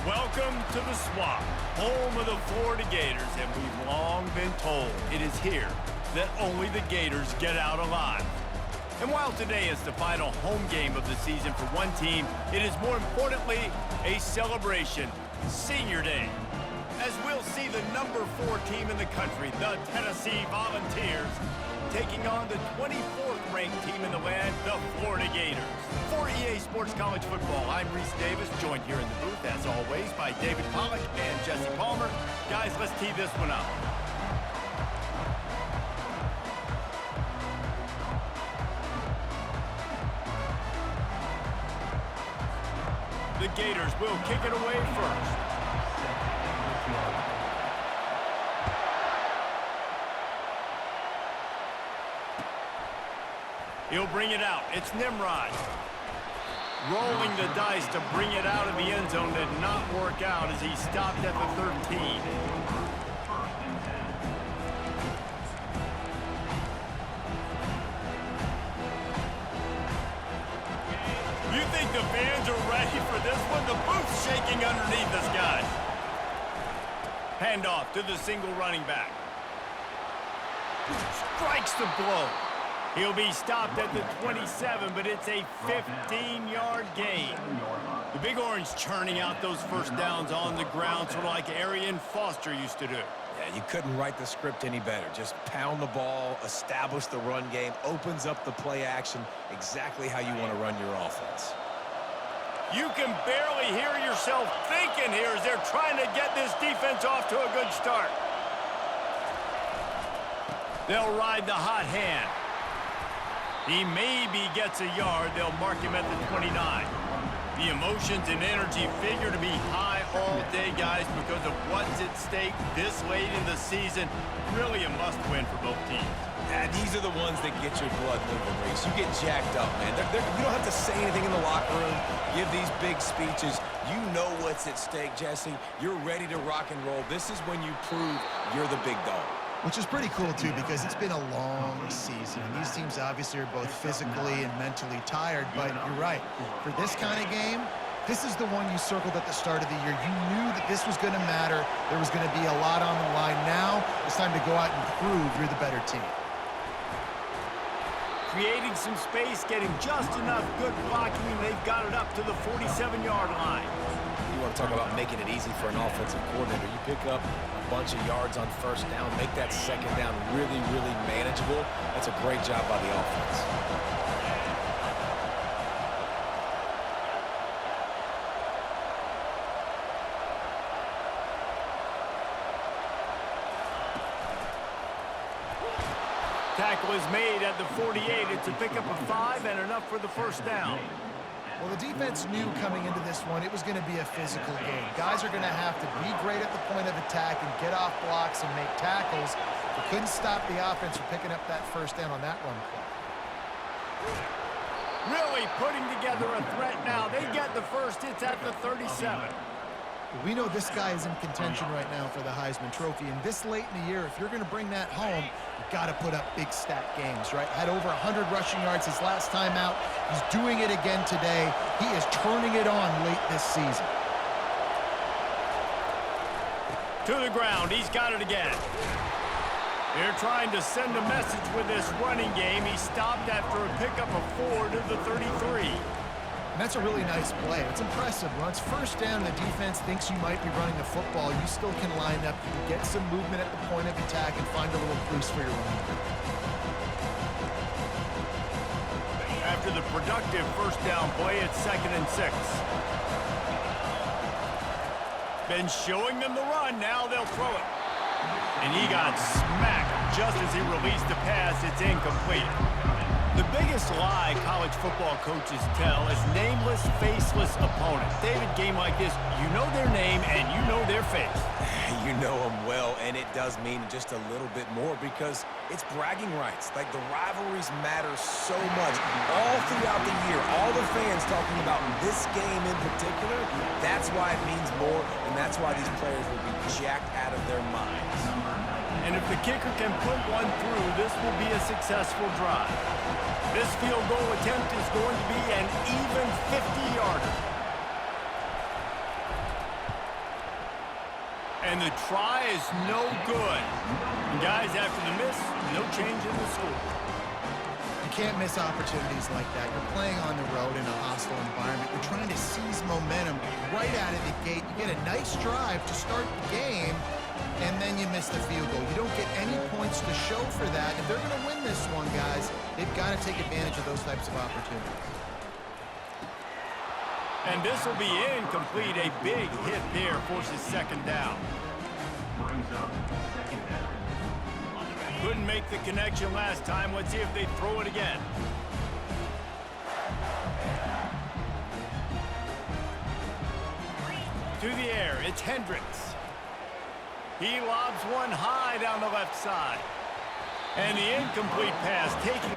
Welcome to the Swamp, home of the Florida Gators, and we've long been told it is here that only the Gators get out alive. And while today is the final home game of the season for one team, it is more importantly a celebration, Senior Day, as we'll see the number 4 team in the country, the Tennessee Volunteers, taking on the 24th ranked team in the land, the Florida Gators. For EA Sports College Football, I'm Reese Davis, joined here in the booth, as always, by David Pollack and Jesse Palmer. Guys, let's tee this one up. The Gators will kick it away first. He'll bring it out. It's Nimrod. Rolling the dice to bring it out of the end zone did not work out as he stopped at the 13. You think the fans are ready for this one? The booth's shaking underneath us, guys. Handoff to the single running back. Strikes the blow. He'll be stopped at the 27, but it's a 15-yard gain. The Big Orange churning out those first downs on the ground, sort of like Arian Foster used to do. Yeah, you couldn't write the script any better. Just pound the ball, establish the run game, opens up the play action, exactly how you want to run your offense. You can barely hear yourself thinking here as they're trying to get this defense off to a good start. They'll ride the hot hand. He maybe gets a yard. They'll mark him at the 29. The emotions and energy figure to be high all day, guys, because of what's at stake this late in the season. Really a must-win for both teams. Yeah, these are the ones that get your blood moving, Reese. You get jacked up, man. You don't have to say anything in the locker room, give these big speeches. You know what's at stake, Jesse. You're ready to rock and roll. This is when you prove you're the big dog. Which is pretty cool, too, because it's been a long season. And these teams obviously are both physically and mentally tired, but you're right. For this kind of game, this is the one you circled at the start of the year. You knew that this was going to matter. There was going to be a lot on the line. Now it's time to go out and prove you're the better team. Creating some space, getting just enough good blocking, and they've got it up to the 47-yard line. You want to talk about making it easy for an offensive coordinator. You pick up a bunch of yards on first down, make that second down really, really manageable. That's a great job by the offense. Tackle is made at the 48. It's a pickup of 5 and enough for the first down. Well, the defense knew coming into this one it was going to be a physical game. Guys are going to have to be great at the point of attack and get off blocks and make tackles. They couldn't stop the offense from picking up that first down on that run play. Really putting together a threat now. They get the first. It's at the 37. We know this guy is in contention right now for the Heisman Trophy, and this late in the year, if you're going to bring that home, you've got to put up big stat games, right? Had over 100 rushing yards his last time out. He's doing it again today. He is turning it on late this season. To the ground. He's got it again. They're trying to send a message with this running game. He stopped after a pickup of 4 to the 33. And that's a really nice play. It's impressive. Once first down, the defense thinks you might be running the football. You still can line up. You can get some movement at the point of attack and find a little crease for your running back. After the productive first down play, it's 2nd and 6. Been showing them the run. Now they'll throw it. And he got smacked just as he released the pass. It's incomplete. The biggest lie college football coaches tell is nameless, faceless opponents. David, game like this, you know their name and you know their face. You know them well, and it does mean just a little bit more because it's bragging rights. Like, the rivalries matter so much. All throughout the year, all the fans talking about this game in particular, that's why it means more, and that's why these players will be jacked out of their minds. And if the kicker can put one through, this will be a successful drive. This field goal attempt is going to be an even 50-yarder. And the try is no good. And guys, after the miss, no change in the score. You can't miss opportunities like that. You're playing on the road in a hostile environment. You're trying to seize momentum right out of the gate. You get a nice drive to start the game, and then you miss the field goal. You don't get any points to show for that. If they're going to win this one, guys, they've got to take advantage of those types of opportunities. And this will be incomplete. A big hit there forces second down. Couldn't make the connection last time. Let's see if they throw it again. To the air, it's Hendricks. He lobs one high down the left side. And the incomplete pass taking...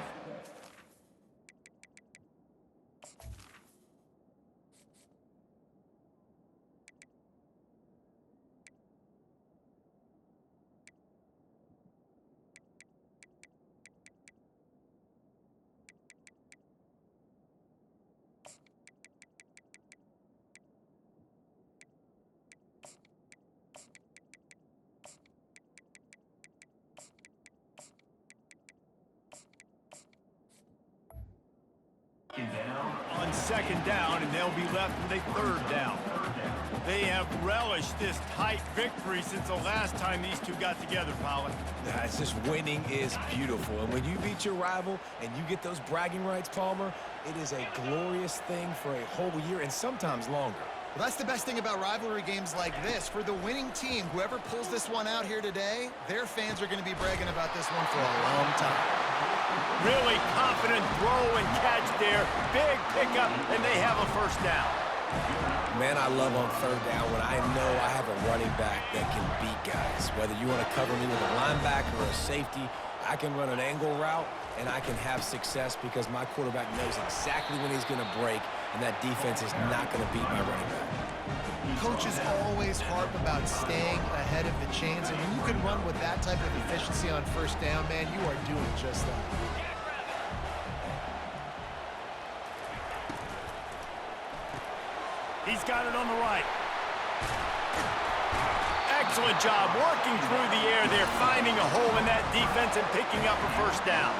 on second down, and they'll be left with a third down. They have relished this tight victory since the last time these two got together, Pollard. Yeah, it's just winning is beautiful. And when you beat your rival and you get those bragging rights, Palmer, it is a glorious thing for a whole year and sometimes longer. Well, that's the best thing about rivalry games like this. For the winning team, whoever pulls this one out here today, their fans are going to be bragging about this one for a long time. Really confident throw and catch there. Big pickup, and they have a first down. Man, I love on third down when I know I have a running back that can beat guys. Whether you want to cover me with a linebacker or a safety, I can run an angle route, and I can have success because my quarterback knows exactly when he's going to break, and that defense is not going to beat my running back. Coaches always harp about staying ahead of the chains, and when you can run with that type of efficiency on first down, man, you are doing just that. He's got it on the right. Excellent job working through the air there, finding a hole in that defense and picking up a first down.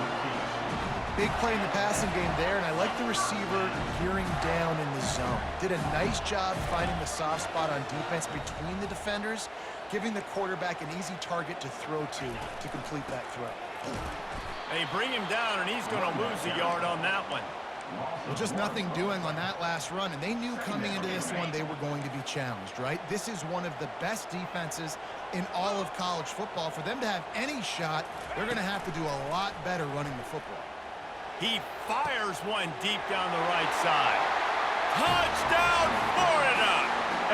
Big play in the passing game there, and I like the receiver gearing down in the zone. Did a nice job finding the soft spot on defense between the defenders, giving the quarterback an easy target to throw to complete that throw. They bring him down, and he's going to lose a yard on that one. Well, just nothing doing on that last run, and they knew coming into this one they were going to be challenged, right? This is one of the best defenses in all of college football. For them to have any shot, they're going to have to do a lot better running the football. He fires one deep down the right side. Touchdown, Florida!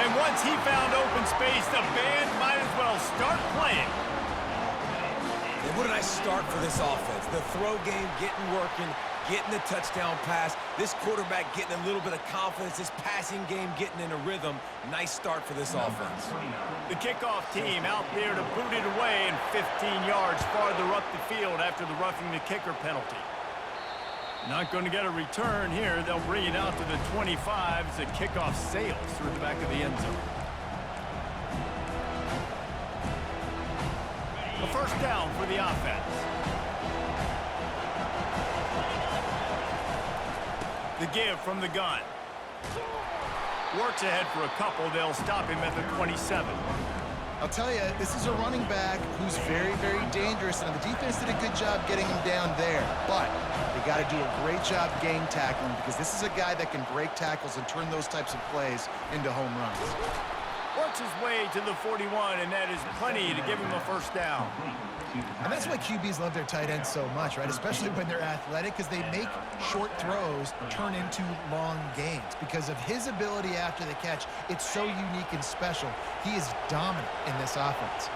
And once he found open space, the band might as well start playing. And what did I start for this offense? The throw game getting working, getting the touchdown pass, this quarterback getting a little bit of confidence, this passing game getting in a rhythm. Nice start for this offense. The kickoff team out there to boot it away and 15 yards farther up the field after the roughing the kicker penalty. Not going to get a return here. They'll bring it out to the 25 as the kickoff sails through the back of the end zone. A first down for the offense. The give from the gun. Works ahead for a couple. They'll stop him at the 27. I'll tell you, this is a running back who's very, very dangerous, and the defense did a good job getting him down there. But they got to do a great job game tackling because this is a guy that can break tackles and turn those types of plays into home runs. Works his way to the 41, and that is plenty to give him a first down. And that's why QBs love their tight ends so much, right? Especially when they're athletic, because they make short throws turn into long gains. Because of his ability after the catch, it's so unique and special. He is dominant in this offense.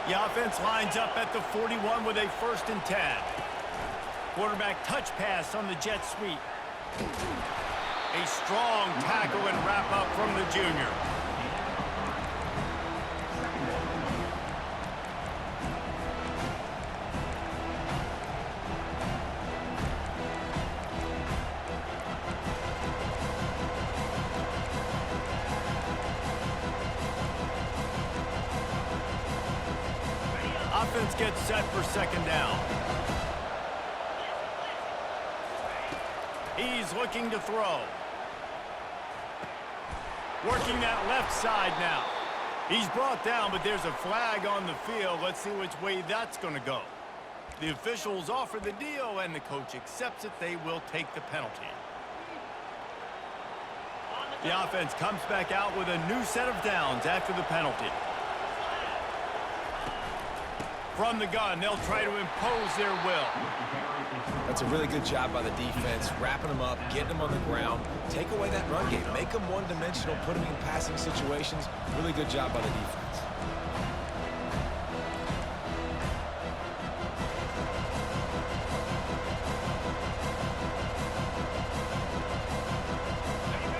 The offense lines up at the 41 with a 1st and 10. Quarterback touch pass on the jet sweep. A strong tackle and wrap up from the junior. Offense gets set for second down. He's looking to throw. Working that left side now. He's brought down, but there's a flag on the field. Let's see which way that's going to go. The officials offer the deal, and the coach accepts it. They will take the penalty. The offense comes back out with a new set of downs after the penalty. From the gun, they'll try to impose their will. That's a really good job by the defense, wrapping them up, getting them on the ground, take away that run game, make them one-dimensional, put them in passing situations. Really good job by the defense.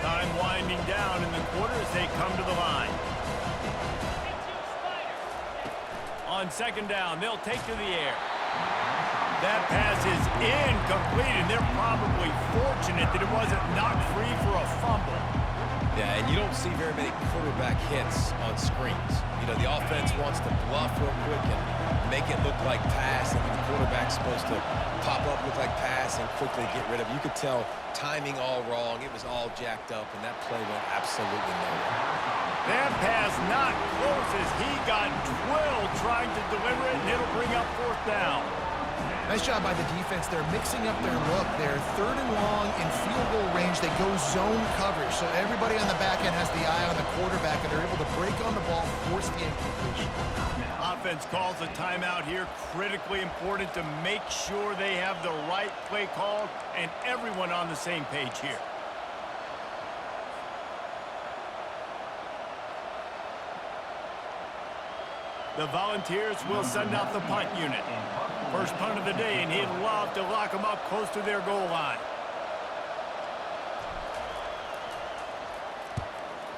Time winding down in the quarter as they come to the line. On second down, they'll take to the air. That pass is incomplete, and they're probably fortunate that it wasn't knocked free for a fumble. Yeah, and you don't see very many quarterback hits on screens. You know, the offense wants to bluff real quick and make it look like pass, and the quarterback's supposed to pop up, look like pass, and quickly get rid of it. You could tell timing all wrong. It was all jacked up, and that play went absolutely nowhere. That pass not close as he got drilled trying to deliver it, and it'll bring up fourth down. Nice job by the defense. They're mixing up their look. They're third and long in field goal range. They go zone coverage. So everybody on the back end has the eye on the quarterback, and they're able to break on the ball, force the incompletion. Offense calls a timeout here. Critically important to make sure they have the right play called and everyone on the same page here. The Volunteers will send out the punt unit. First punt of the day, and he'd love to lock them up close to their goal line.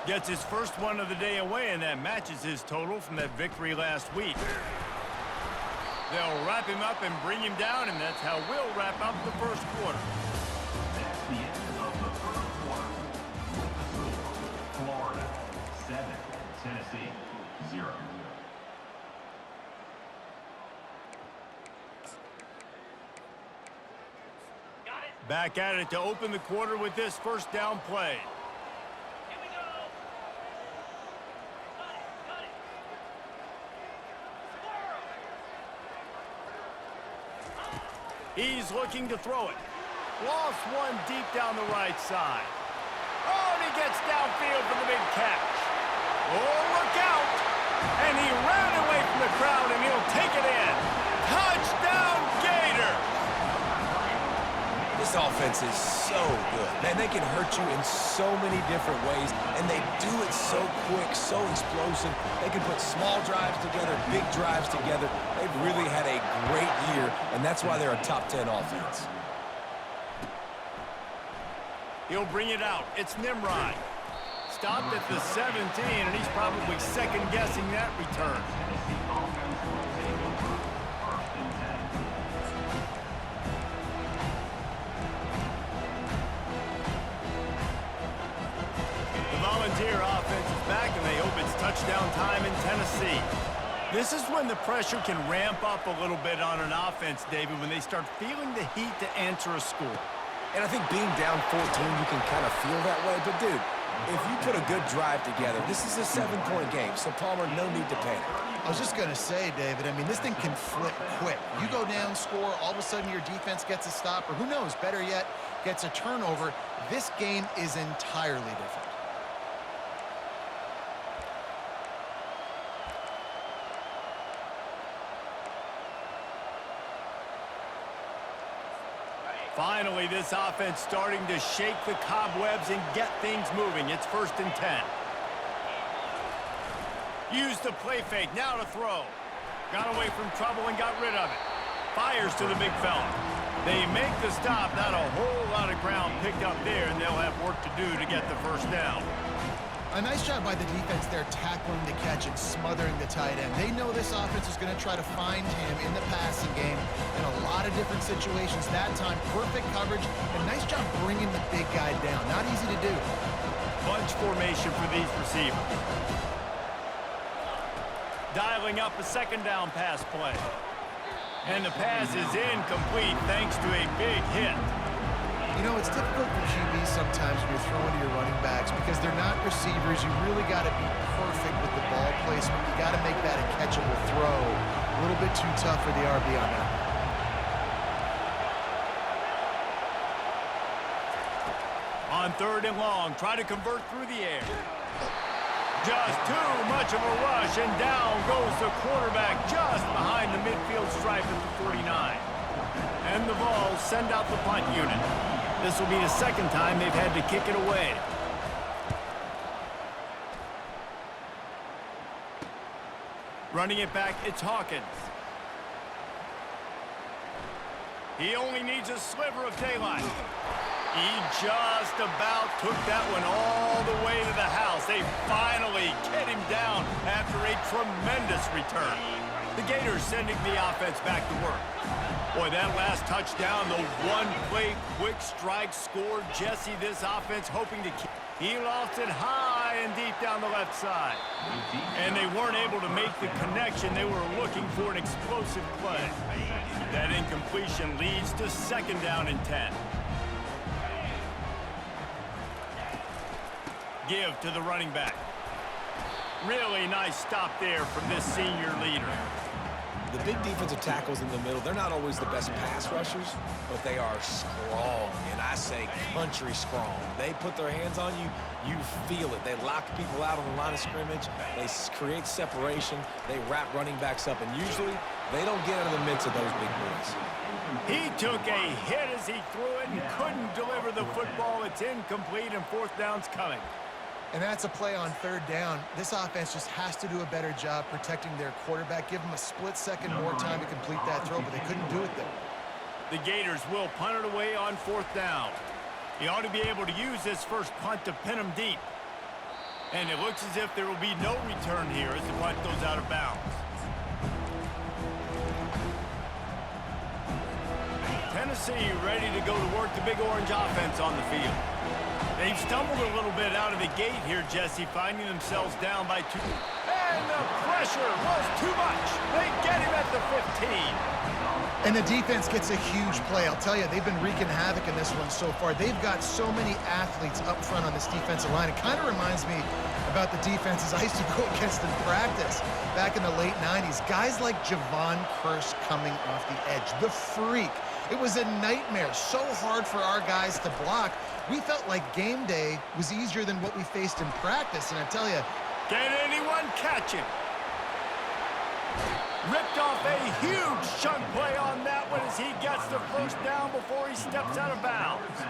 Gets his first one of the day away, and that matches his total from that victory last week. They'll wrap him up and bring him down, and that's how we'll wrap up the first quarter. That's the end of the first quarter. With the score, Florida 7, Tennessee 0. Back at it to open the quarter with this first down play. Here we go. Cut it. He's looking to throw it. Lost one deep down the right side. Oh, and he gets downfield for the big catch. Oh, look out! And he ran away from the crowd, and he'll take it in. Touchdown, Gators! This offense is so good. Man, they can hurt you in so many different ways, and they do it so quick, so explosive. They can put small drives together, big drives together. They've really had a great year, and that's why they're a top 10 offense. He'll bring it out. It's Nimrod. Stopped at the 17, and he's probably second-guessing that return. Volunteer offense is back, and they hope it's touchdown time in Tennessee. This is when the pressure can ramp up a little bit on an offense, David, when they start feeling the heat to answer a score. And I think being down 14, you can kind of feel that way. But, dude, if you put a good drive together, this is a 7-point game, so Palmer, no need to panic. I was just going to say, David, I mean, this thing can flip quick. You go down, score, all of a sudden your defense gets a stop, or who knows, better yet, gets a turnover. This game is entirely different. Finally, this offense starting to shake the cobwebs and get things moving. It's 1st and 10. Used the play fake, now to throw. Got away from trouble and got rid of it. Fires to the big fella. They make the stop, not a whole lot of ground picked up there, and they'll have work to do to get the first down. A nice job by the defense there, tackling the catch and smothering the tight end. They know this offense is going to try to find him in the passing game in a lot of different situations. That time, perfect coverage, and nice job bringing the big guy down. Not easy to do. Bunch formation for these receivers. dialing up a second down pass play. And the pass is incomplete thanks to a big hit. You know, it's difficult for QBs sometimes when you're throwing to your running backs because they're not receivers. You really got to be perfect with the ball placement. You got to make that a catchable throw. A little bit too tough for the RB on that. On 3rd and long, try to convert through the air. Just too much of a rush, and down goes the quarterback just behind the midfield stripe at the 49. And the Vols send out the punt unit. This will be the second time they've had to kick it away. Running it back, it's Hawkins. He only needs a sliver of daylight. He just about took that one all the way to the house. They finally get him down after a tremendous return. The Gators sending the offense back to work. Boy, that last touchdown, the one-play quick strike scored Jesse. This offense hoping to keep. He lost it high and deep down the left side. And they weren't able to make the connection. They were looking for an explosive play. That incompletion leads to 2nd down and 10. Give to the running back. Really nice stop there from this senior leader. The big defensive tackles in the middle, they're not always the best pass rushers, but they are strong, and I say country strong. They put their hands on you, you feel it. They lock people out on the line of scrimmage. They create separation. They wrap running backs up, and usually they don't get out of the midst of those big boys. He took a hit as he threw it and couldn't deliver the football. It's incomplete, and 4th down's coming. And that's a play on 3rd down. This offense just has to do a better job protecting their quarterback. Give them a split second more time to complete that throw, but they couldn't do it there. The Gators will punt it away on 4th down. He ought to be able to use this first punt to pin him deep. And it looks as if there will be no return here as the punt goes out of bounds. Tennessee ready to go to work the Big Orange offense on the field. They've stumbled a little bit out of the gate here, Jesse, finding themselves down by 2. And the pressure was too much. They get him at the 15. And the defense gets a huge play. I'll tell you, they've been wreaking havoc in this one so far. They've got so many athletes up front on this defensive line. It kind of reminds me about the defenses I used to go against in practice back in the late 90s. Guys like Javon Curse coming off the edge. The freak. It was a nightmare. So hard for our guys to block. We felt like game day was easier than what we faced in practice. And I tell you, can anyone catch him? Ripped off a huge chunk play on that one as he gets the 1st down before he steps out of bounds.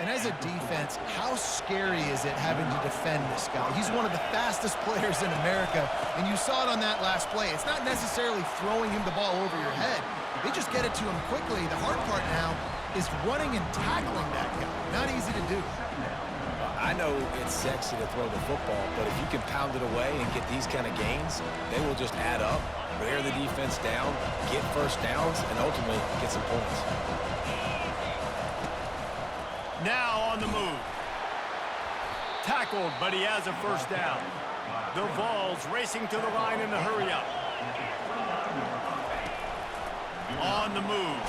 and as a defense, how scary is it having to defend this guy? He's one of the fastest players in America, and you saw it on that last play. It's not necessarily throwing him the ball over your head. They just get it to him quickly. The hard part now is running and tackling that guy. Not easy to do. I know it's sexy to throw the football, but if you can pound it away and get these kind of gains, they will just add up, wear the defense down, get first downs, and ultimately get some points. Now on the move. Tackled, but he has a first down. The Vols racing to the line in a hurry-up. On the move.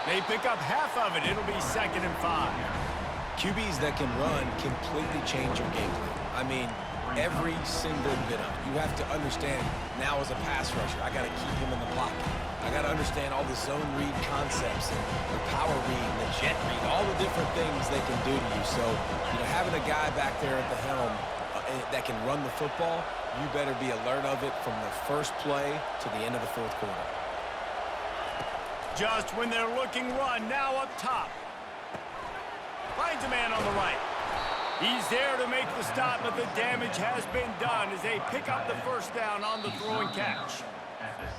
They pick up half of it. It'll be 2nd and 5. QBs that can run completely change your game plan. I mean, every single bit of it. You have to understand, now as a pass rusher, I got to keep him in the pocket. I got to understand all the zone read concepts and the power read, the jet read, all the different things they can do to you. So, having a guy back there at the helm that can run the football, you better be alert of it from the first play to the end of the 4th quarter. Just when they're looking run, now up top. Finds a man on the right. He's there to make the stop, but the damage has been done as they pick up the first down on the throw and catch.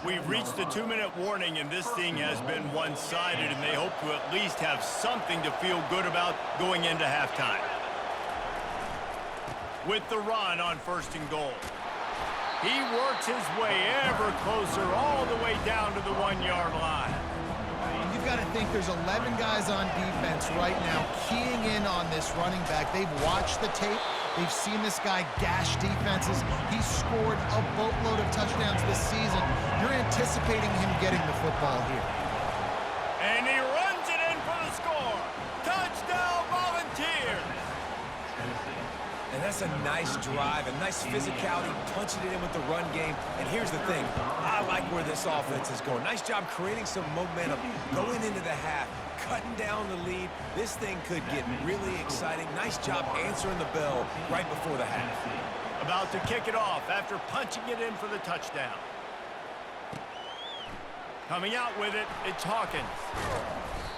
We've reached the 2-minute warning, and this thing has been one-sided, and they hope to at least have something to feel good about going into halftime. With the run on 1st and goal. He works his way ever closer all the way down to the 1-yard line. You've got to think there's 11 guys on defense right now keying in on this running back. They've watched the tape, They've seen this guy gash defenses. He's scored a boatload of touchdowns this season. You're anticipating him getting the football here. And he runs it in for the score. Touchdown, Volunteers! And that's a nice drive, a nice physicality, punching it in with the run game. And here's the thing, I like where this offense is going. Nice job creating some momentum, going into the half, cutting down the lead. This thing could get really exciting. Nice job answering the bell right before the half. About to kick it off after punching it in for the touchdown. Coming out with it, it's Hawkins.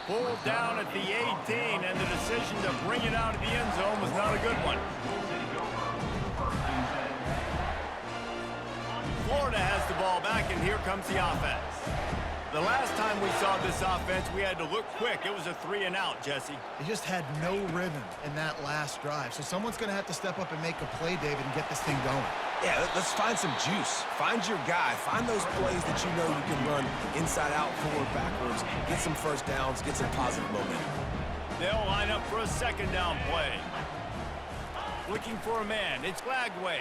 Pulled down at the 18, and the decision to bring it out of the end zone was not a good one. Florida has the ball back, and here comes the offense. The last time we saw this offense, we had to look quick. It was a 3-and-out, Jesse. They just had no rhythm in that last drive. So someone's going to have to step up and make a play, David, and get this thing going. Yeah, let's find some juice. Find your guy. Find those plays that you know you can run inside out, forward, backwards. Get some first downs. Get some positive momentum. They'll line up for a second down play. Looking for a man. It's Glagway.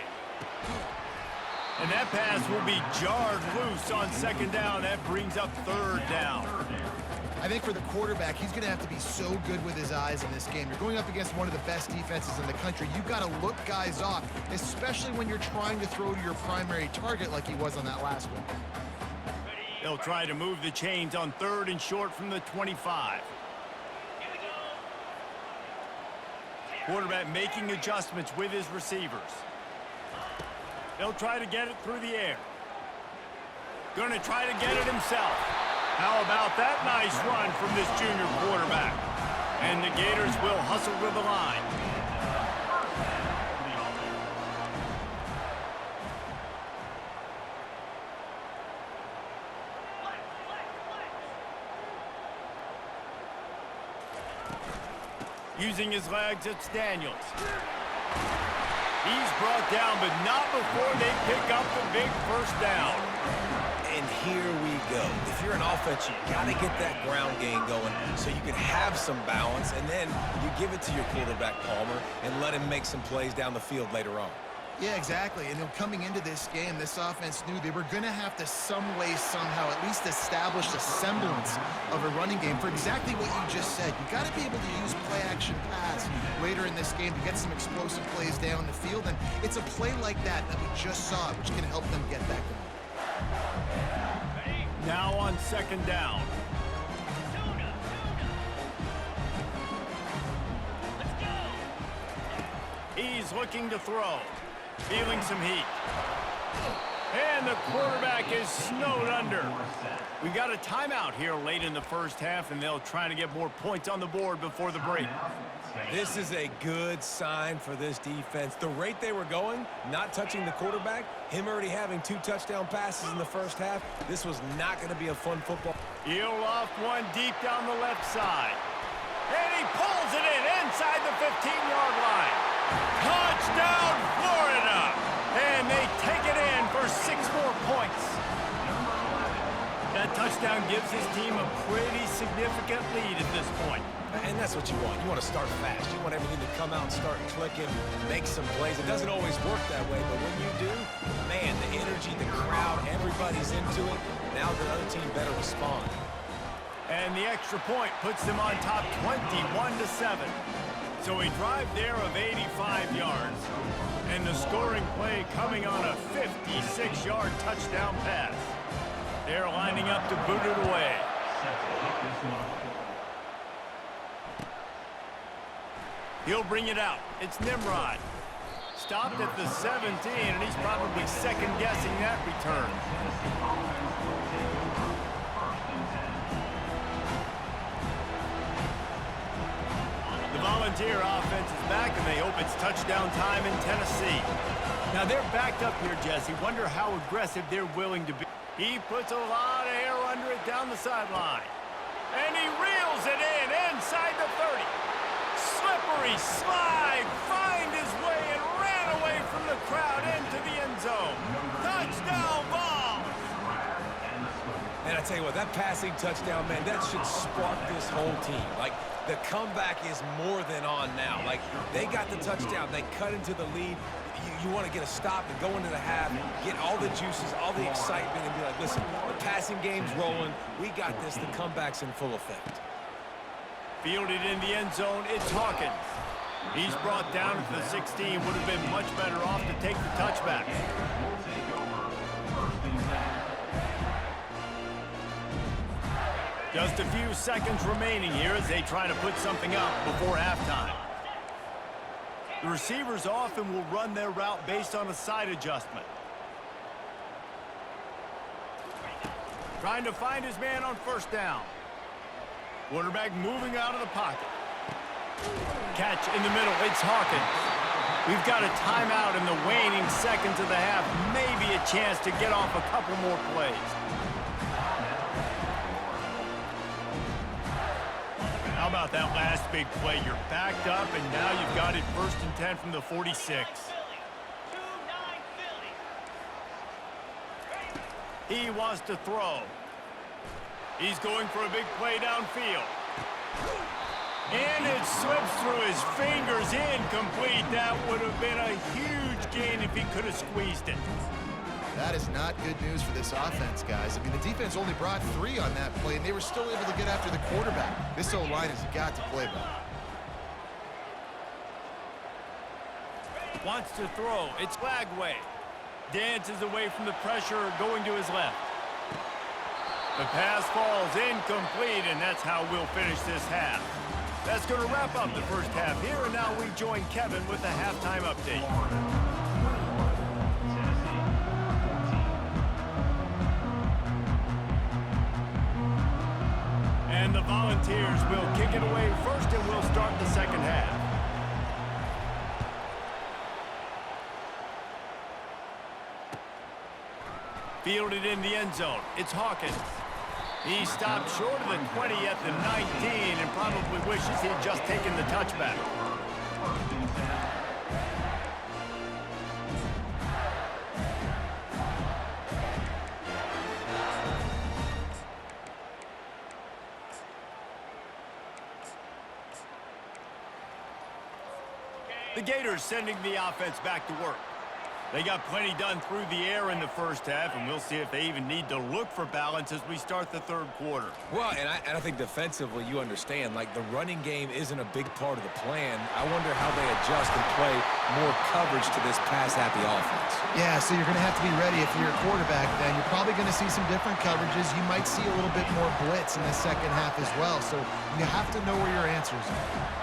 And that pass will be jarred loose on second down. That brings up third down. I think for the quarterback, he's going to have to be so good with his eyes in this game. You're going up against one of the best defenses in the country. You've got to look guys off, especially when you're trying to throw to your primary target like he was on that last one. They'll try to move the chains on third and short from the 25. Quarterback making adjustments with his receivers. They'll try to get it through the air. Gonna try to get it himself. How about that nice run from this junior quarterback? And the Gators will hustle to the line. Using his legs, it's Daniels. He's brought down, but not before they pick up the big first down. And here we go. If you're an offense, you got to get that ground game going so you can have some balance, and then you give it to your quarterback, Palmer, and let him make some plays down the field later on. Yeah, exactly. And coming into this game, this offense knew they were going to have to some way, somehow, at least establish a semblance of a running game for exactly what you just said. You got to be able to use play-action pass later in this game to get some explosive plays down the field. And it's a play like that we just saw, which can help them get that going. Now on second down. He's looking to throw. Feeling some heat. And the quarterback is snowed under. We got a timeout here late in the first half, and they'll try to get more points on the board before the break. This is a good sign for this defense. The rate they were going, not touching the quarterback, him already having 2 touchdown passes in the first half, this was not going to be a fun football. He'll loft one deep down the left side. And he pulls it in inside the 15-yard line. Touchdown, Florida! And they take it in for 6 more points. That touchdown gives his team a pretty significant lead at this point. And that's what you want. You want to start fast. You want everything to come out and start clicking, make some plays. It doesn't always work that way, but when you do, man, the energy, the crowd, everybody's into it. Now the other team better respond. And the extra point puts them on top 21-7. So a drive there of 85 yards. And the scoring play coming on a 56-yard touchdown pass. They're lining up to boot it away. He'll bring it out. It's Nimrod. Stopped at the 17, and he's probably second-guessing that return. The Volunteer offense is back, and they hope it's touchdown time in Tennessee. Now, they're backed up here, Jesse. Wonder how aggressive they're willing to be. He puts a lot of air under it down the sideline. And he reels it in inside the 30. Slippery slide, find his way and ran away from the crowd into the end zone. Touchdown ball! And I tell you what, that passing touchdown, man, that should spark this whole team. Like, the comeback is more than on now. Like, they got the touchdown. They cut into the lead. You want to get a stop and go into the half, get all the juices, all the excitement, and be like, listen, the passing game's rolling. We got this. The comeback's in full effect. Fielded in the end zone, it's Hawkins. He's brought down to the 16. Would have been much better off to take the touchback. Just a few seconds remaining here as they try to put something up before halftime. The receivers often will run their route based on a side adjustment. Trying to find his man on first down. Quarterback moving out of the pocket. Catch in the middle, it's Hawkins. We've got a timeout in the waning seconds of the half. Maybe a chance to get off a couple more plays. How about that last big play? You're backed up, and now you've got it 1st and 10 from the 46. He wants to throw. He's going for a big play downfield. And it slips through his fingers, incomplete. That would have been a huge gain if he could have squeezed it. That is not good news for this offense, guys. I mean, the defense only brought 3 on that play, and they were still able to get after the quarterback. This O-line has got to play better. Wants to throw. It's Lagway. Dances away from the pressure, going to his left. The pass falls incomplete, and that's how we'll finish this half. That's going to wrap up the first half here, and now we join Kevin with the halftime update. And the Volunteers will kick it away first, and we'll start the second half. Fielded in the end zone, it's Hawkins. He stopped short of the 20 at the 19 and probably wishes he had just taken the touchback. The Gators sending the offense back to work. They got plenty done through the air in the first half, and we'll see if they even need to look for balance as we start the third quarter. Well, and I think defensively, you understand, like, the running game isn't a big part of the plan. I wonder how they adjust and play more coverage to this pass-happy offense. Yeah, so you're going to have to be ready if you're a quarterback then. You're probably going to see some different coverages. You might see a little bit more blitz in the second half as well, so you have to know where your answers are.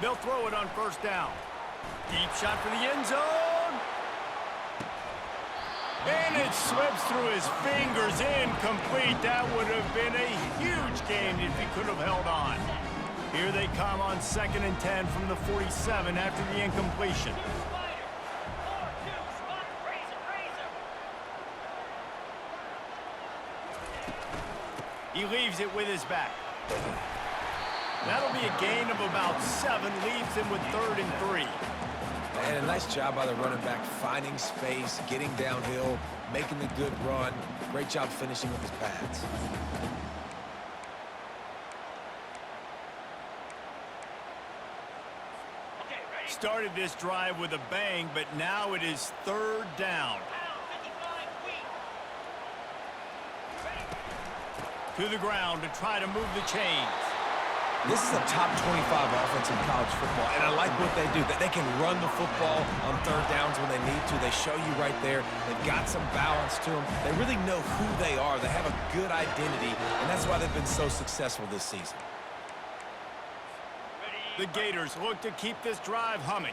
They'll throw it on first down. Deep shot for the end zone. And it slips through his fingers, incomplete. That would have been a huge gain if he could have held on. Here they come on 2nd and 10 from the 47 after the incompletion. He leaves it with his back. That'll be a gain of about 7, leaves him with 3rd and 3. And a nice job by the running back, finding space, getting downhill, making the good run. Great job finishing with his pads. Started this drive with a bang, but now it is 3rd down. To the ground to try to move the chains. This is a top 25 offense in college football, and I like what they do. That they can run the football on 3rd downs when they need to. They show you right there. They've got some balance to them. They really know who they are. They have a good identity, and that's why they've been so successful this season. The Gators look to keep this drive humming.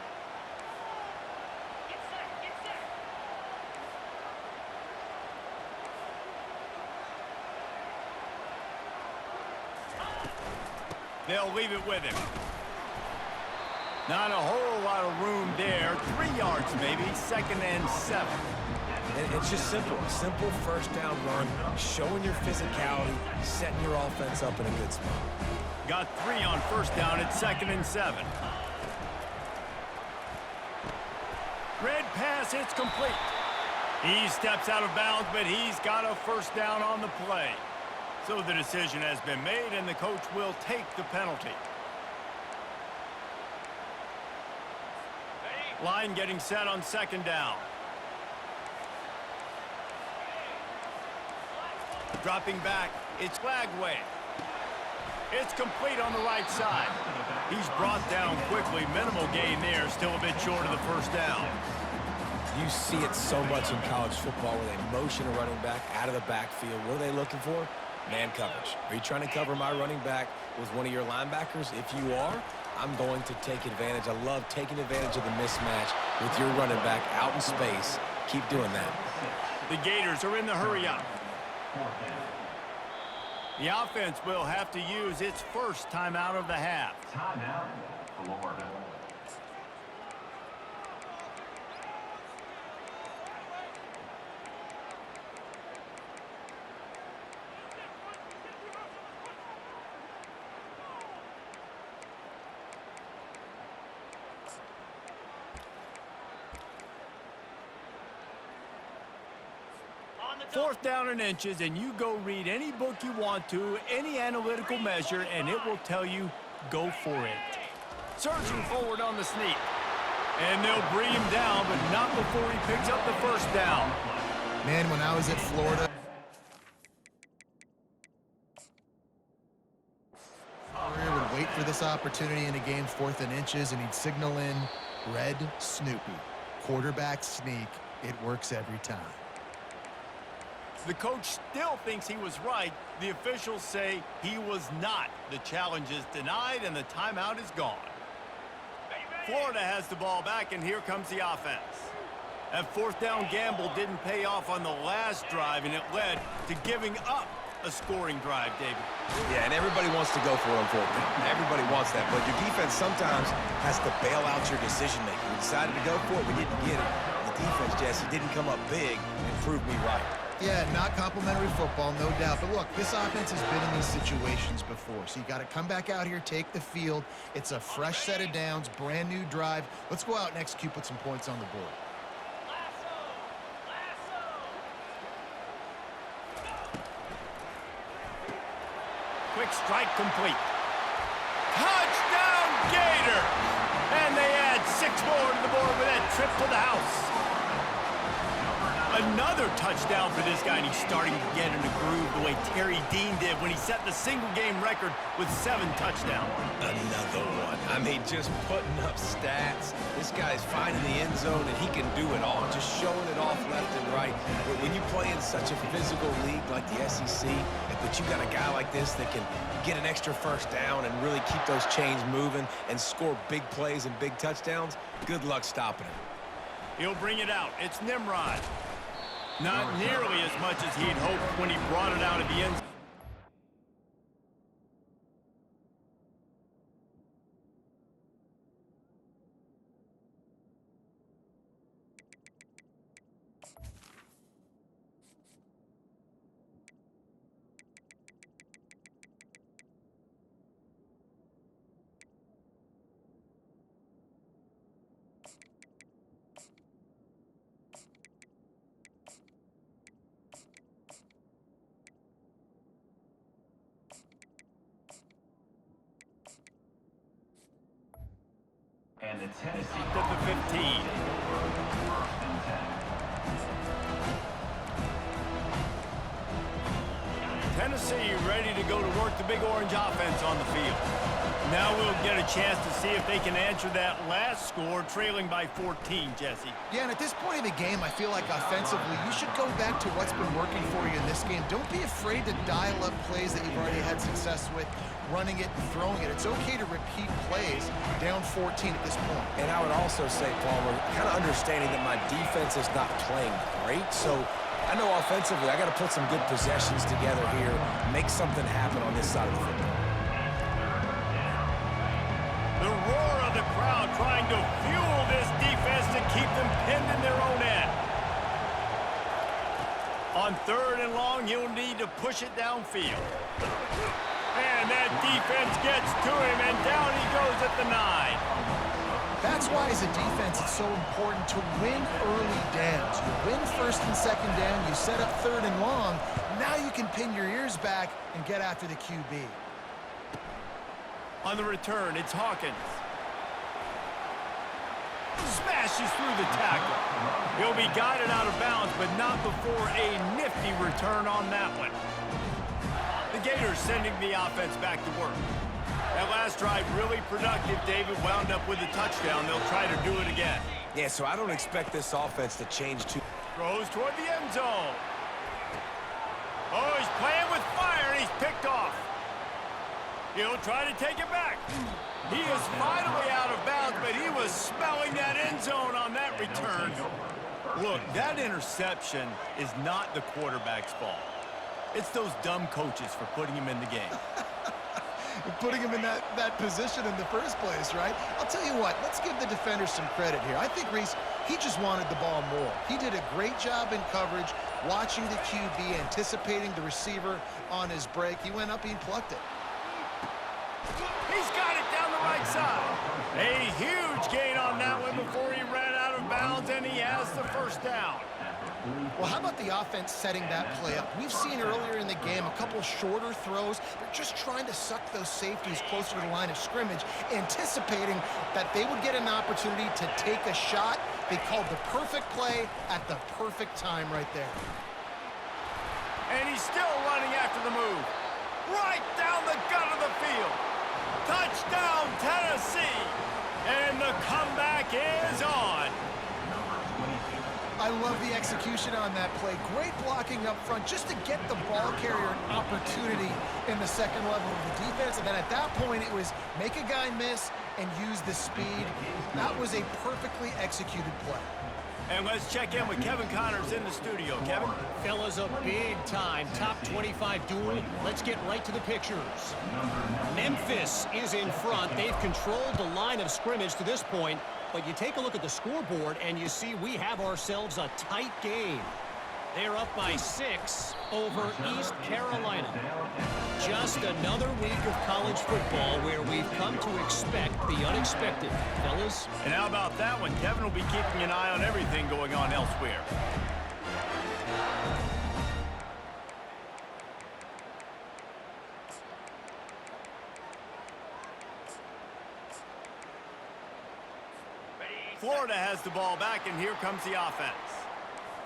They'll leave it with him. Not a whole lot of room there. 3 yards maybe, 2nd and 7. And it's just simple. Simple first down run, showing your physicality, setting your offense up in a good spot. Got 3 on first down at 2nd and 7. Red pass, it's complete. He steps out of bounds, but he's got a first down on the play. So the decision has been made, and the coach will take the penalty. Line getting set on second down. Dropping back, it's Flagway. It's complete on the right side. He's brought down quickly. Minimal gain there, still a bit short of the first down. You see it so much in college football where they motion a running back out of the backfield. What are they looking for? Man coverage. Are you trying to cover my running back with one of your linebackers? If you are, I'm going to take advantage. I love taking advantage of the mismatch with your running back out in space. Keep doing that. The Gators are in the hurry-up. The offense will have to use its first timeout of the half. Timeout, Florida. Fourth down and inches, and you go read any book you want to, any analytical measure, and it will tell you, go for it. Surging forward on the sneak. And they'll bring him down, but not before he picks up the first down. Man, when I was at Florida, Warrior would wait for this opportunity in a game, 4th and inches, and he'd signal in red Snoopy. Quarterback sneak. It works every time. The coach still thinks he was right. The officials say he was not. The challenge is denied, and the timeout is gone. Florida has the ball back, and here comes the offense. That fourth down gamble didn't pay off on the last drive, and it led to giving up a scoring drive, David. Yeah, and everybody wants to go for it on fourth down. Everybody wants that, but your defense sometimes has to bail out your decision-making. We decided to go for it. We didn't get it. The defense, Jesse, didn't come up big and prove me right. Yeah, not complimentary football, no doubt. But look, this offense has been in these situations before. So you got to come back out here, take the field. It's a fresh set of downs, brand new drive. Let's go out and execute, put some points on the board. Quick strike complete. Touchdown, Gator! And they add 6 more to the board with that trip to the house. Another touchdown for this guy, and he's starting to get in a groove the way Terry Dean did when he set the single-game record with 7 touchdowns. Another one. I mean, just putting up stats. This guy's finding the end zone, and he can do it all, just showing it off left and right. But when you play in such a physical league like the SEC, that you got a guy like this that can get an extra first down and really keep those chains moving and score big plays and big touchdowns, good luck stopping him. He'll bring it out. It's Nimrod. Not nearly as much as he'd hoped when he brought it out of the end zone. And the Tennessee To the 15. First and 10. Tennessee ready to go to work the Big Orange offense on the field. Now we'll get a chance to see if they can answer that last score, trailing by 14, Jesse. Yeah, and at this point in the game, I feel like offensively, you should go back to what's been working for you in this game. Don't be afraid to dial up plays that you've already had success with, running it and throwing it. It's okay to repeat plays down 14 at this point. And I would also say, Palmer, kind of understanding that my defense is not playing great, so I know offensively I got to put some good possessions together here, make something happen on this side of the football. The roar of the crowd trying to fuel this defense to keep them pinned in their own end. On 3rd and long, he'll need to push it downfield. And that defense gets to him, and down he goes at the 9. That's why, as a defense, it's so important to win early downs. You win first and second down, you set up third and long. Now you can pin your ears back and get after the QB. On the return, it's Hawkins. Smashes through the tackle. He'll be guided out of bounds, but not before a nifty return on that one. The Gators sending the offense back to work. That last drive really productive. David wound up with a touchdown. They'll try to do it again. Yeah, so I don't expect this offense to change too. Throws toward the end zone. Oh, he's playing with fire, and he's picked off. He'll try to take it back. He is finally out of bounds, but he was smelling that end zone on that return. Look, that interception is not the quarterback's fault. It's those dumb coaches for putting him in the game. Putting him in that position in the first place, right? I'll tell you what, let's give the defender some credit here. I think Reese, he just wanted the ball more. He did a great job in coverage, watching the QB, anticipating the receiver on his break. He went up, he plucked it. He's got it down the right side. A huge gain on that one before he ran out of bounds, and he has the first down. Well, how about the offense setting that play up? We've seen earlier in the game a couple shorter throws. They're just trying to suck those safeties closer to the line of scrimmage, anticipating that they would get an opportunity to take a shot. They called the perfect play at the perfect time right there. And he's still running after the move. Right down the gut of the field. Touchdown, Tennessee. And the comeback is on. I love the execution on that play. Great blocking up front just to get the ball carrier an opportunity in the second level of the defense. And then at that point, it was make a guy miss and use the speed. That was a perfectly executed play. And let's check in with Kevin Connors in the studio. Kevin? Fellas, a big-time top 25 duel. Let's get right to the pictures. Memphis is in front. They've controlled the line of scrimmage to this point, but you take a look at the scoreboard and you see we have ourselves a tight game. They're up by 6 over East Carolina. Just another week of college football where we've come to expect the unexpected. Fellas? And how about that one? Kevin will be keeping an eye on everything going on elsewhere. Florida has the ball back, and here comes the offense.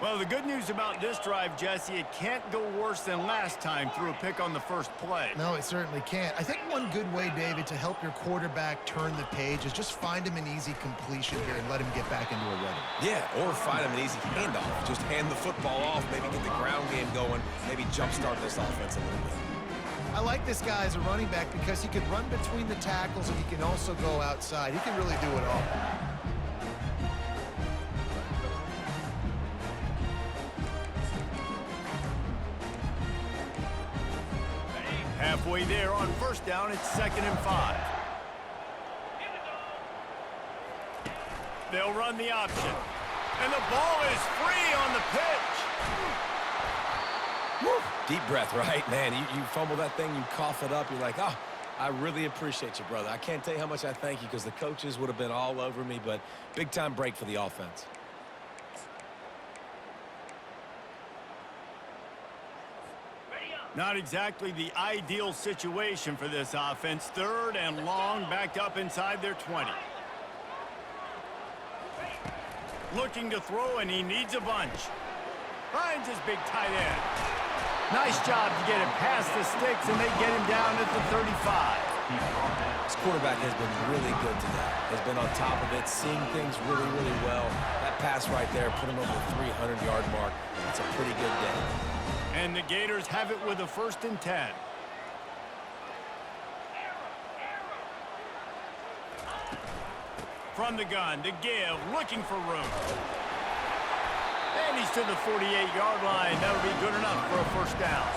Well, the good news about this drive, Jesse, it can't go worse than last time through a pick on the first play. No, it certainly can't. I think one good way, David, to help your quarterback turn the page is just find him an easy completion here and let him get back into a rhythm. Yeah, or find him an easy handoff. Just hand the football off, maybe get the ground game going, maybe jumpstart this offense a little bit. I like this guy as a running back because he can run between the tackles and he can also go outside. He can really do it all. Halfway there on first down, it's 2nd and 5. They'll run the option. And the ball is free on the pitch. Woo. Deep breath, right? Man, you fumble that thing, you cough it up, you're like, oh, I really appreciate you, brother. I can't tell you how much I thank you because the coaches would have been all over me, but big-time break for the offense. Not exactly the ideal situation for this offense. 3rd and long, backed up inside their 20. Looking to throw, and he needs a bunch. Finds his big tight end. Nice job to get it past the sticks, and they get him down at the 35. This quarterback has been really good today. Has been on top of it, seeing things really, really well. That pass right there put him over the 300-yard mark. That's a pretty good day. And the Gators have it with a 1st and 10. From the gun to give, looking for room. And he's to the 48-yard line. That'll be good enough for a 1st down.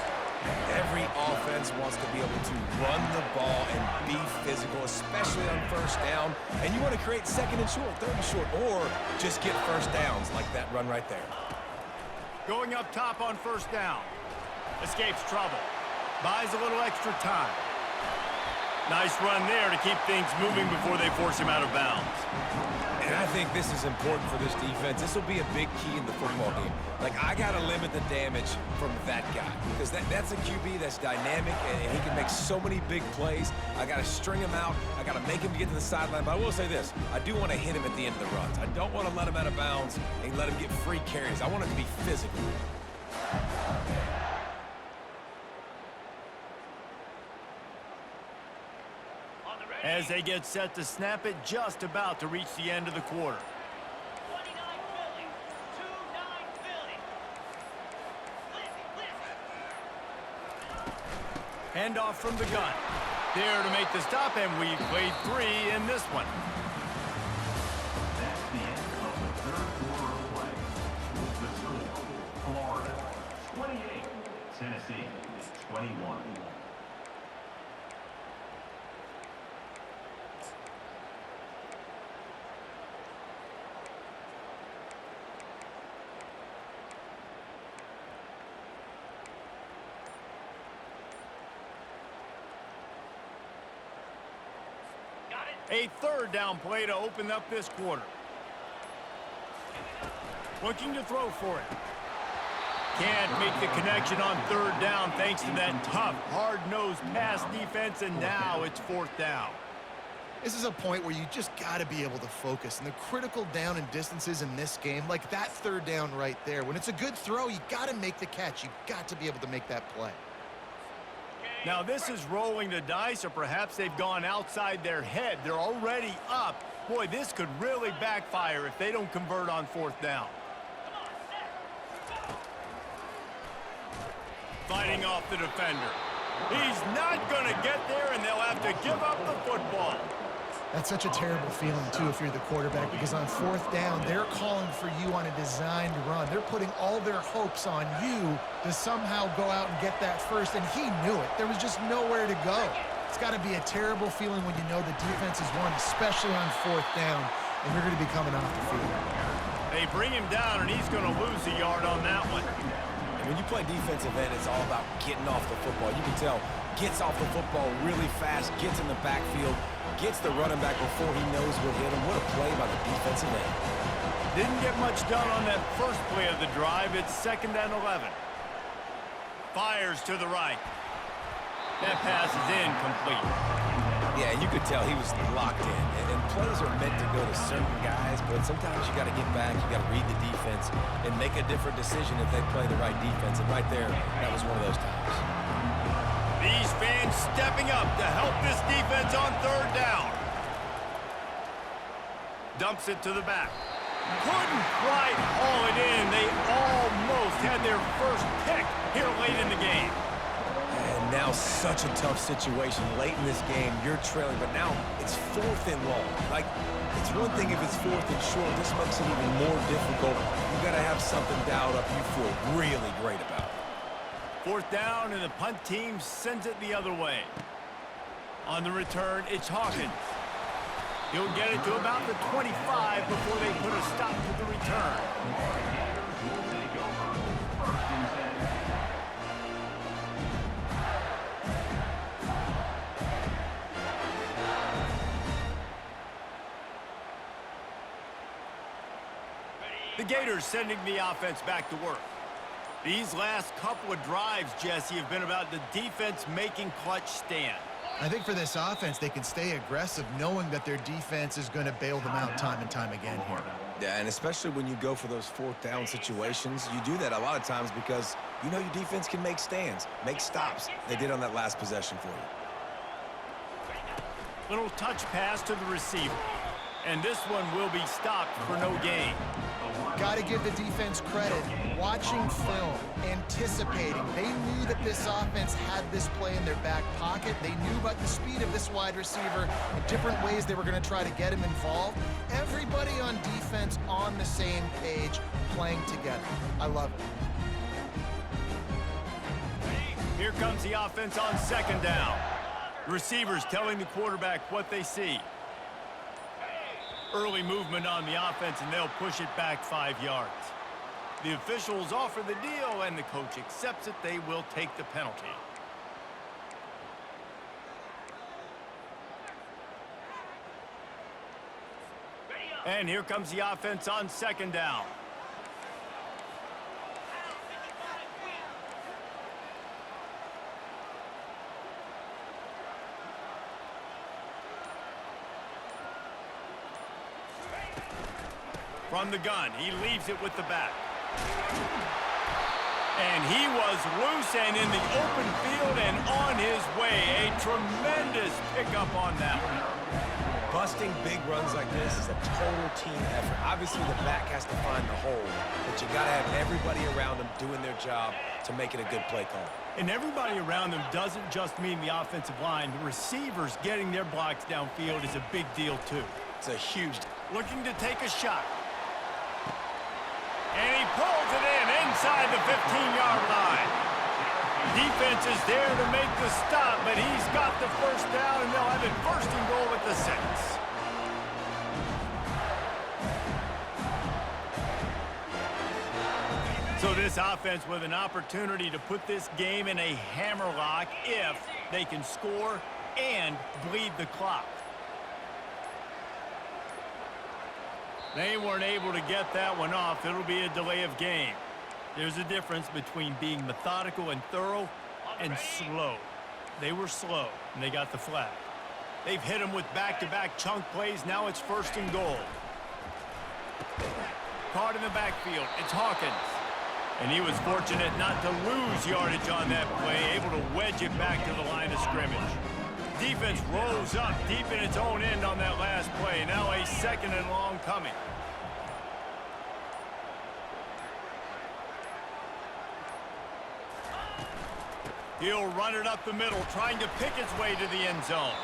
Every offense wants to be able to run the ball and be physical, especially on 1st down. And you want to create 2nd and short, 3rd and short, or just get 1st downs like that run right there. Going up top on 1st down. Escapes trouble. Buys a little extra time. Nice run there to keep things moving before they force him out of bounds. And I think this is important for this defense. This will be a big key in the football game. Like, I got to limit the damage from that guy because that's a QB that's dynamic, and he can make so many big plays. I got to string him out. I got to make him get to the sideline. But I will say this. I do want to hit him at the end of the runs. I don't want to let him out of bounds and let him get free carries. I want him to be physical. As they get set to snap it, just about to reach the end of the quarter. 29 Philly. 2-9 Philly. Handoff from the gun. There to make the stop, and we played 3 in this one. That's the end of the third quarter of play. The score, Florida 28, Tennessee 21. A third down play to open up this quarter. Looking to throw for it. Can't make the connection on third down thanks to that tough, hard-nosed pass defense, and now it's fourth down. This is a point where you just got to be able to focus. And the critical down and distances in this game, like that third down right there, when it's a good throw, you got to make the catch. You got to be able to make that play. Now this is rolling the dice, or perhaps they've gone outside their head. They're already up. Boy, this could really backfire if they don't convert on fourth down. Fighting off the defender. He's not going to get there, and they'll have to give up the football. That's such a terrible feeling, too, if you're the quarterback, because on fourth down, they're calling for you on a designed run. They're putting all their hopes on you to somehow go out and get that first, and he knew it. There was just nowhere to go. It's got to be a terrible feeling when you know the defense is won, especially on fourth down, and you're going to be coming off the field. They bring him down, and he's going to lose a yard on that one. And when you play defensive end, it's all about getting off the football. You can tell, gets off the football really fast, gets in the backfield, gets the running back before he knows what hit him. What a play by the defensive end. Didn't get much done on that first play of the drive. It's 2nd and 11. Fires to the right. That pass is incomplete. Yeah, and you could tell he was locked in. And plays are meant to go to certain guys, but sometimes you got to get back, you got to read the defense, and make a different decision if they play the right defense. And right there, that was one of those times. These fans stepping up to help this defense on third down. Dumps it to the back. Couldn't quite haul it in. They almost had their first pick here late in the game. And now such a tough situation late in this game. You're trailing, but now it's 4th and long. Like, it's one thing if it's 4th and short. This makes it even more difficult. You got to have something dialed up you feel really great about. Fourth down, and the punt team sends it the other way. On the return, it's Hawkins. He'll get it to about the 25 before they put a stop to the return. The Gators sending the offense back to work. These last couple of drives, Jesse, have been about the defense making clutch stand. I think for this offense, they can stay aggressive knowing that their defense is going to bail them out time and time again here. Yeah, and especially when you go for those 4th down situations, you do that a lot of times because you know your defense can make stands, make stops. They did on that last possession for you. Little touch pass to the receiver. And this one will be stopped for no gain. Got to give the defense credit. Watching film, anticipating. They knew that this offense had this play in their back pocket. They knew about the speed of this wide receiver and different ways they were going to try to get him involved. Everybody on defense on the same page, playing together. I love it. Here comes the offense on 2nd down. Receivers telling the quarterback what they see. Early movement on the offense, and they'll push it back 5 yards. The officials offer the deal, and the coach accepts it. They will take the penalty. And here comes the offense on second down. From the gun, he leaves it with the back. And he was loose and in the open field and on his way. A tremendous pickup on that one. Busting big runs like this is a total team effort. Obviously, the back has to find the hole, but you got to have everybody around them doing their job to make it a good play call. And everybody around them doesn't just mean the offensive line. The receivers getting their blocks downfield is a big deal, too. It's a huge... Looking to take a shot. And he pulls it in inside the 15-yard line. Defense is there to make the stop, but he's got the first down, and they'll have it first and goal at the 6. So this offense with an opportunity to put this game in a hammerlock if they can score and bleed the clock. They weren't able to get that one off. It'll be a delay of game. There's a difference between being methodical and thorough and slow. They were slow, and they got the flag. They've hit them with back-to-back chunk plays. Now it's first and goal. Caught in the backfield. It's Hawkins. And he was fortunate not to lose yardage on that play, able to wedge it back to the line of scrimmage. Defense rolls up deep in its own end on that last play. Now a second and long coming. He'll run it up the middle, trying to pick its way to the end zone.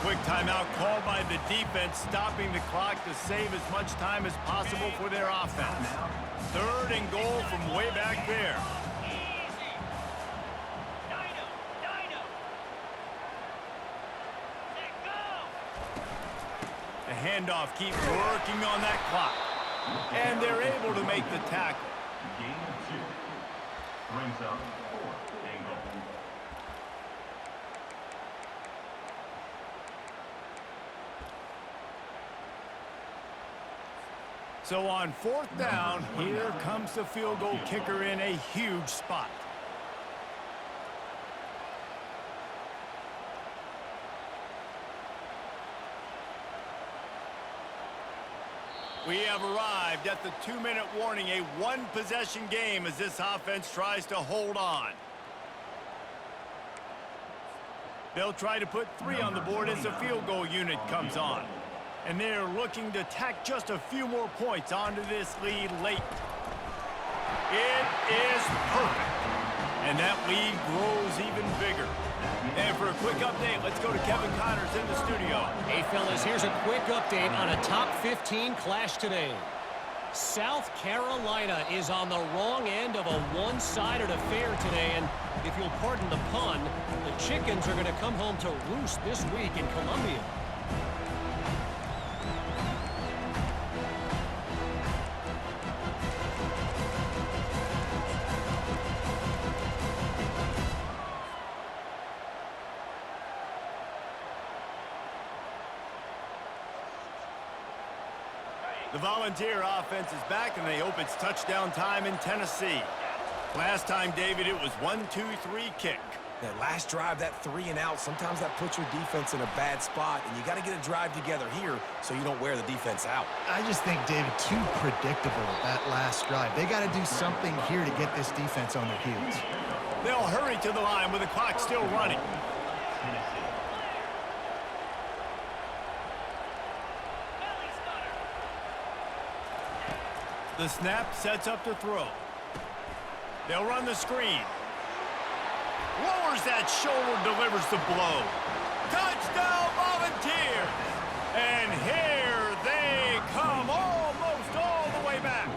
Quick timeout called by the defense, stopping the clock to save as much time as possible for their offense. Third and goal from way back there. The handoff keeps working on that clock. And they're able to make the tackle. Gain of 2. Brings up 4th and goal. So on fourth down, here comes the field goal kicker in a huge spot. We have arrived at the 2-minute warning, a one-possession game as this offense tries to hold on. They'll try to put 3 on the board as the field goal unit comes on. And they're looking to tack just a few more points onto this lead late. It is perfect. And that lead grows even bigger. And for a quick update, let's go to Kevin Connors in the studio. Hey, fellas, here's a quick update on a top 15 clash today. South Carolina is on the wrong end of a one-sided affair today, and if you'll pardon the pun, the chickens are going to come home to roost this week in Columbia. The Volunteer offense is back, and they hope it's touchdown time in Tennessee. Last time, David, it was 1-2-3 kick. That last drive, that 3 and out, sometimes that puts your defense in a bad spot, and you got to get a drive together here so you don't wear the defense out. I just think, David, too predictable that last drive. They got to do something here to get this defense on their heels. They'll hurry to the line with the clock still running. The snap sets up the throw. They'll run the screen. Lowers that shoulder, delivers the blow. Touchdown, Volunteers! And here they come, almost all the way back.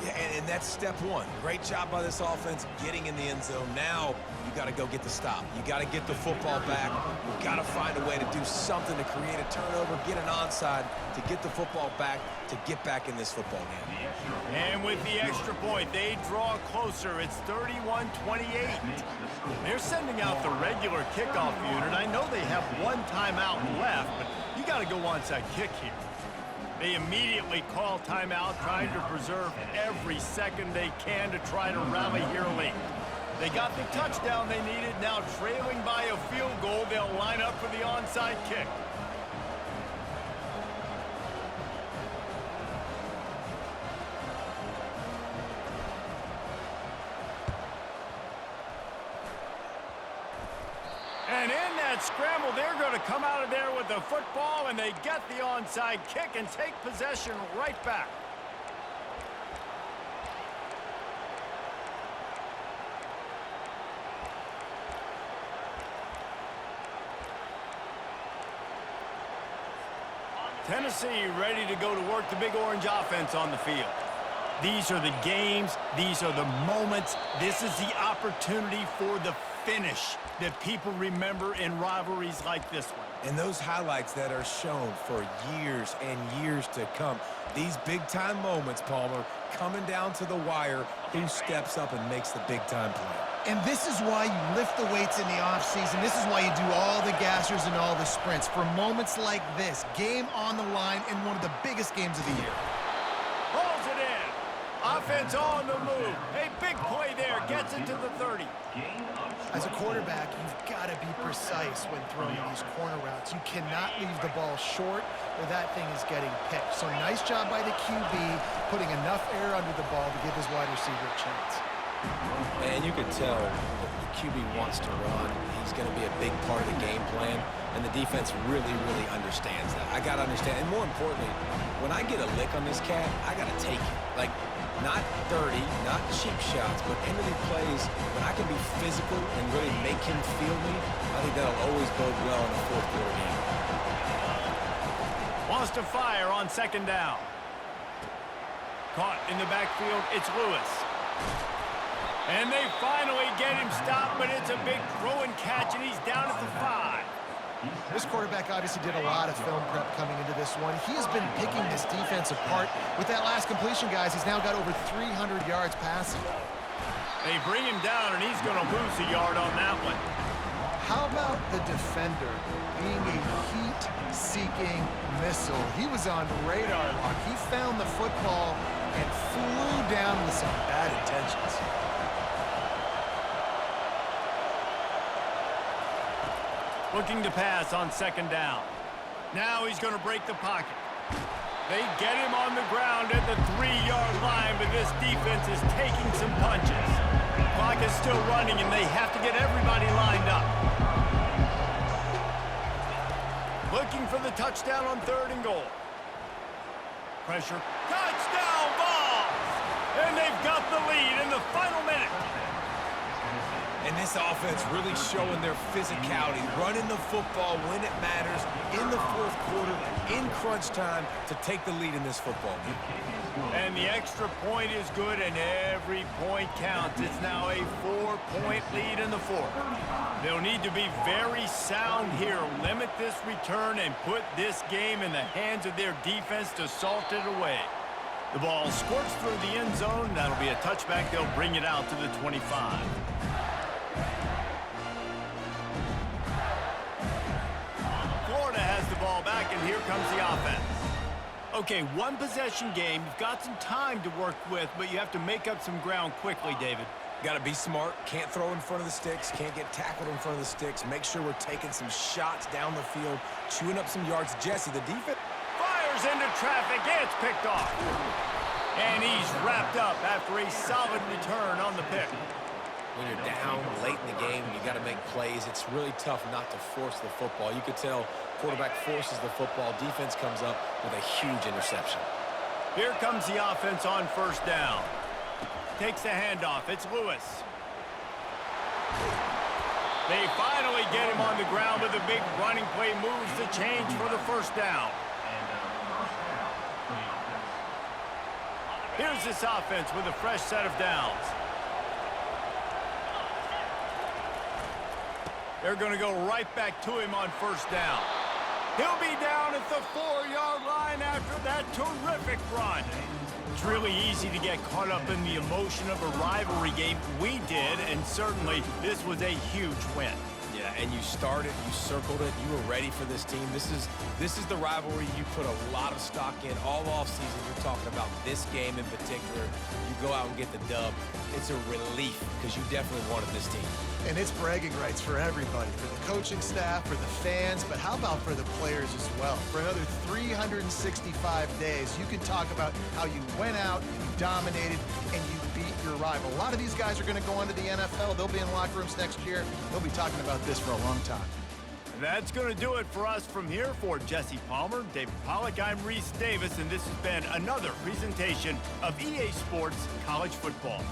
Yeah, and And that's step one. Great job by this offense getting in the end zone. Now you got to go get the stop. You got to get the football back. You got to find a way to do something to create a turnover, get an onside, to get the football back, to get back in this football game. And with the extra point, they draw closer. It's 31-28. They're sending out the regular kickoff unit. I know they have one timeout left, but you got to go onside kick here. They immediately call timeout, trying to preserve every second they can to try to rally here late. They got the touchdown they needed. Now trailing by a field goal, they'll line up for the onside kick. And in that scramble, they're going to come out of there with the football, and they get the onside kick and take possession right back. Tennessee ready to go to work the Big Orange offense on the field. These are the games. These are the moments. This is the opportunity for the finish that people remember in rivalries like this one. And those highlights that are shown for years and years to come. These big-time moments, Palmer, coming down to the wire, who steps up and makes the big-time play. And this is why you lift the weights in the offseason. This is why you do all the gassers and all the sprints. For moments like this, game on the line in one of the biggest games of the year. Pulls it in. Offense on the move. A big play there. Gets it to the 30. As a quarterback, you've got to be precise when throwing these corner routes. You cannot leave the ball short or that thing is getting picked. So nice job by the QB putting enough air under the ball to give his wide receiver a chance. And you can tell that the QB wants to run. He's going to be a big part of the game plan, and the defense really, really understands that. I got to understand, and more importantly, when I get a lick on this cat, I got to take it. Like, not dirty, not cheap shots, but end of the plays, when I can be physical and really make him feel me, I think that'll always bode well in the fourth quarter game. Wants to fire on second down. Caught in the backfield, it's Lewis. And they finally get him stopped, but it's a big throw and catch, and he's down at the 5. This quarterback obviously did a lot of film prep coming into this one. He has been picking this defense apart. With that last completion, guys, he's now got over 300 yards passing. They bring him down, and he's going to lose a yard on that one. How about the defender being a heat-seeking missile? He was on radar lock. He found the football and flew down with some bad intentions. Looking to pass on second down. Now he's going to break the pocket. They get him on the ground at the 3-yard line, but this defense is taking some punches. Clock is still running, and they have to get everybody lined up. Looking for the touchdown on 3rd and goal. Pressure. Touchdown ball! And they've got the lead in the final minute. And this offense really showing their physicality, running the football when it matters, in the fourth quarter, in crunch time, to take the lead in this football game. And the extra point is good, and every point counts. It's now a 4-point lead in the fourth. They'll need to be very sound here, limit this return, and put this game in the hands of their defense to salt it away. The ball squirts through the end zone. That'll be a touchback. They'll bring it out to the 25. Florida has the ball back, and here comes the offense. Okay, one possession game. You've got some time to work with, but you have to make up some ground quickly, David. Got to be smart. Can't throw in front of the sticks. Can't get tackled in front of the sticks. Make sure we're taking some shots down the field, chewing up some yards. Jesse, the defense Fires into traffic. It's picked off. And he's wrapped up after a solid return on the pick. when you're down late in the game, you got to make plays. It's really tough not to force the football. You could tell quarterback forces the football. Defense comes up with a huge interception. Here comes the offense on first down. Takes the handoff. It's Lewis. They finally get him on the ground with a big running play. Moves the change for the first down. Here's this offense with a fresh set of downs. They're going to go right back to him on first down. He'll be down at the 4-yard line after that terrific run. It's really easy to get caught up in the emotion of a rivalry game. We did, and certainly this was a huge win. Yeah, and you started, you circled it, you were ready for this team. This is the rivalry you put a lot of stock in all offseason. You're talking about this game in particular. You go out and get the dub. It's a relief because you definitely wanted this team. And it's bragging rights for everybody, for the coaching staff, for the fans, but how about for the players as well? For another 365 days, you can talk about how you went out, you dominated, and you beat your rival. A lot of these guys are going to go on to the NFL. They'll be in locker rooms next year. They'll be talking about this for a long time. And that's going to do it for us from here. For Jesse Palmer, David Pollack, I'm Reese Davis, and this has been another presentation of EA Sports College Football.